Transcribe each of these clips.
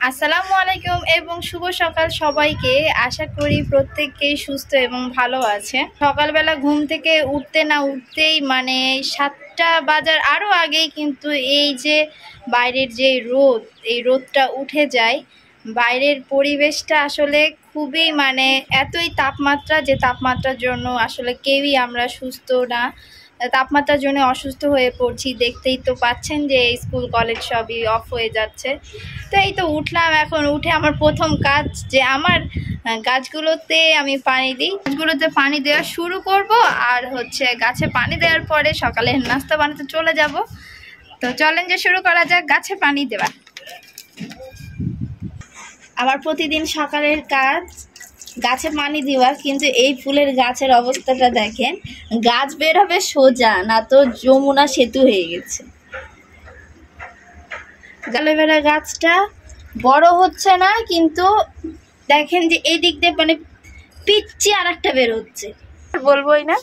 আসসালামু আলাইকুম এবং শুভ সকাল সবাইকে। আশা করি প্রত্যেককেই সুস্থ এবং ভালো আছে। সকালবেলা ঘুম থেকে উঠতে না উঠতেই মানে 7টা বাজার আরও আগেই কিন্তু এই যে বাইরের যে রোদ, এই রোদটা উঠে যায়। বাইরের পরিবেশটা আসলে খুবই মানে এতই তাপমাত্রা, যে তাপমাত্রার জন্য আসলে কেউই আমরা সুস্থ না, তাপমাত্রার জন্য অসুস্থ হয়ে পড়ছি। দেখতেই তো পাচ্ছেন যে স্কুল কলেজ সবই অফ হয়ে যাচ্ছে। তো এই তো উঠলাম, এখন উঠে আমার প্রথম কাজ যে আমার গাছগুলোতে আমি পানি দিই, গাছগুলোতে পানি দেওয়া শুরু করব। আর গাছে পানি দেওয়ার পরে সকালের নাস্তা বানাতে চলে যাব। তো চলেন যে শুরু করা যাক গাছে পানি দেওয়া। আমার প্রতিদিন সকালের কাজ গাছে পানি দেওয়া, কিন্তু এই ফুলের গাছের অবস্থাটা দেখেন, গাছ বের হবে সোজা, না তো যমুনা সেতু হয়ে গেছে। অ্যালোভেরা গাছটা বড় হচ্ছে না, কিন্তু দেখেন যে এই দিক দিয়ে মানে পিচ্ছি আর একটা বের হচ্ছে। বলবোই না,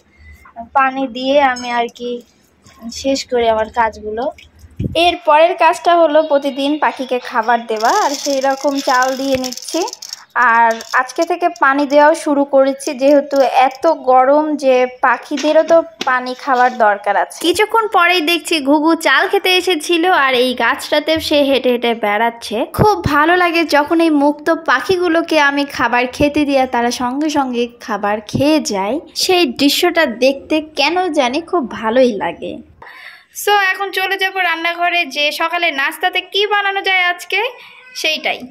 পানি দিয়ে আমি আর কি শেষ করি আমার কাজগুলো। এর পরের কাজটা হলো প্রতিদিন পাখিকে খাবার দেওয়া, আর সেই রকম চাল দিয়ে নিচ্ছি। আর আজকে থেকে পানি দেওয়াও শুরু করেছি, যেহেতু এত গরম যে পাখিদেরও তো পানি খাওয়ার দরকার আছে। কিছুক্ষণ পরেই দেখছি ঘুঘু চাল খেতে এসেছিল, আর এই গাছটাতেও সে হেঁটে হেঁটে বেড়াচ্ছে। খুব ভালো লাগে যখন এই মুক্ত পাখিগুলোকে আমি খাবার খেতে দিয়ে তারা সঙ্গে সঙ্গে খাবার খেয়ে যায়। সেই দৃশ্যটা দেখতে কেন জানি খুব ভালোই লাগে। সো এখন চলে যাব রান্নাঘরে, যে সকালে নাস্তাতে কি বানানো যায় আজকে সেইটাই।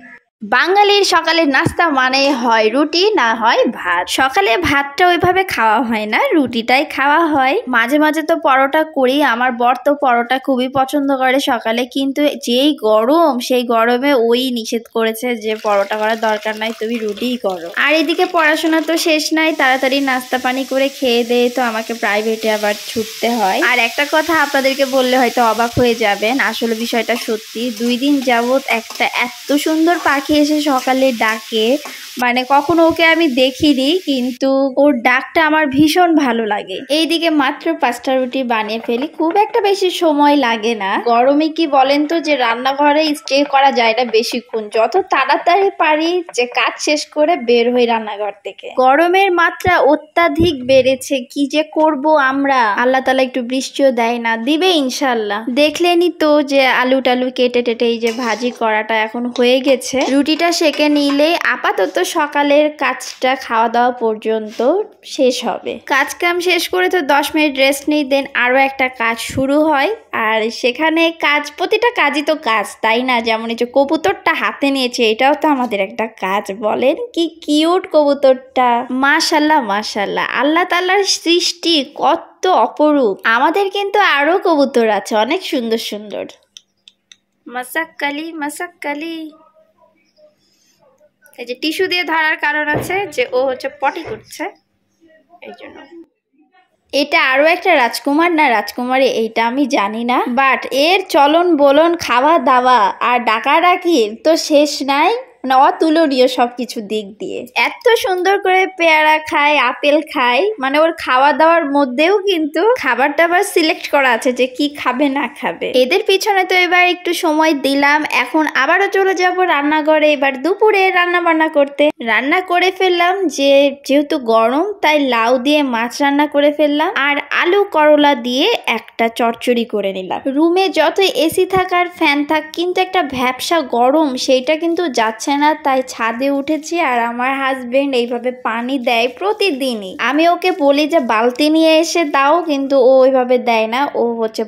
বাঙালির সকালের নাস্তা মানে হয় রুটি, না হয় ভাত। সকালে ভাতটা ওইভাবে খাওয়া হয় না, রুটিটাই খাওয়া হয়। মাঝে মাঝে তো পরোটা করি, আমার বর তো পরোটা খুবই পছন্দ করে সকালে, কিন্তু যেই গরম, সেই গরমে ওই নিষেধ করেছে যে পরোটা করার দরকার নাই, তুমি রুটিই করো। আর এদিকে পড়াশোনা তো শেষ নাই, তাড়াতাড়ি নাস্তা পানি করে খেয়ে দিয়ে তো আমাকে প্রাইভেটে আবার ছুটতে হয়। আর একটা কথা আপনাদেরকে বললে হয়তো অবাক হয়ে যাবেন, আসলে বিষয়টা সত্যি। 2 দিন যাবত একটা এত সুন্দর পাখি এসে সকালে ডাকে, মানে কখনো ওকে আমি দেখিনি, কিন্তু ওর ডাকটা আমার ভীষণ ভালো লাগে। এইদিকে মাত্র 5টা রুটি বানিয়ে ফেলি, খুব একটা বেশি সময় লাগে না। গরমে কি বলেন তো, যে রান্নাঘরে স্টে করা যায় না বেশিক্ষণ, যত তাড়াতাড়ি পারি যে কাজ শেষ করে বের হই রান্নাঘর থেকে। গরমের মাত্রা অত্যাধিক বেড়েছে, কি যে করব আমরা। আল্লাহ তাআলা একটু বৃষ্টিও দেয় না, দিবে ইনশাল্লাহ। দেখলেনই তো যে আলু টালু কেটে টেটে এই যে ভাজি করাটা এখন হয়ে গেছে। রুটিটা সেকে নিলে আপাতত সকালের কাজটা খাওয়া দাওয়া পর্যন্ত শেষ হবে। কাজ কাম শেষ করে তো 10 মিনিট রেস্ট নিই, দেন আরো একটা কাজ শুরু হয়। আর সেখানে কাজ, প্রতিটা কাজই তো কাজ, তাই না? যেমন এই যে কবুতরটা হাতে নিয়েছে, এটাও তো আমাদের একটা কাজ। বলেন কি কিউট কবুতরটা, মাশাল্লাহ মাশাল্লাহ, আল্লাহ তাআলার সৃষ্টি কত অপরূপ। আমাদের কিন্তু আরো কবুতর আছে অনেক সুন্দর সুন্দর। মাসাক্কালি মাসাক্কালি। এই যে টিস্যু দিয়ে ধরার কারণ আছে যে ও পটি করছে, এই জন্য। এটা আরো একটা রাজকুমার না রাজকুমারী এইটা আমি জানি না, বাট এর চলন বলন, খাওয়া দাওয়া আর ডাকাডাকি তো শেষ নাই, মানে অতুলনীয় সবকিছু দিক দিয়ে। এত সুন্দর করে পেয়ারা খায়, আপেল খায়, মানে ওর খাওয়া দাওয়ার মধ্যেও কিন্তু খাবার দাবার সিলেক্ট করা আছে যে কি খাবে না খাবে। এদের পিছনে তো এবার একটু সময় দিলাম, এখন আবারও চলে যাব রান্নাঘরে। এবার দুপুরে রান্না বান্না করতে। রান্না করে ফেললাম, যেহেতু গরম তাই লাউ দিয়ে মাছ রান্না করে ফেললাম, আর আলু করলা দিয়ে একটা চচ্চড়ি করে নিলাম। রুমে যত এসি থাকার ফ্যান থাক, কিন্তু একটা ভ্যাপসা গরম সেইটা কিন্তু যাচ্ছে না, তাই ছাদে উঠেছি। আর আমার হাজবেন্ড এইভাবে পানি দেয় প্রতিদিনই। আমি ওকে বলি যে বালতি নিয়ে এসে দাও, কিন্তু ও ওইভাবে দেয় না, ও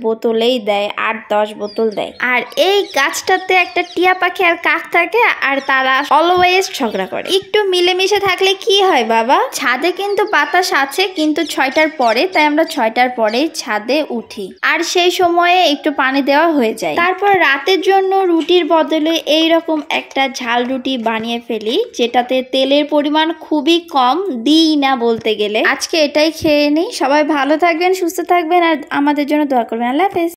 বোতলেই দেয়, 8-10 বোতল দেয়। আর এই গাছটাতে একটা টিয়া পাখি আর কাক থাকে, আর তারা অলওয়েজ ঝগড়া করে। একটু মিলেমিশে থাকলে কি হয় বাবা। ছাদে কিন্তু বাতাস আছে, কিন্তু 6টার পরে, তাই আমরা 6টার পরেই ছাদে উঠি, আর সেই সময়ে একটু পানি দেওয়া হয়ে যায়। তারপর রাতের জন্য রুটির বদলে এইরকম একটা ঝাল রুটি বানিয়ে ফেলি, যেটাতে তেলের পরিমাণ খুবই কম, দিই না বলতে গেলে। আজকে এটাই খেয়ে নিই। সবাই ভালো থাকবেন, সুস্থ থাকবেন, আর আমাদের জন্য দোয়া করবেন। আল্লাহ হাফেজ।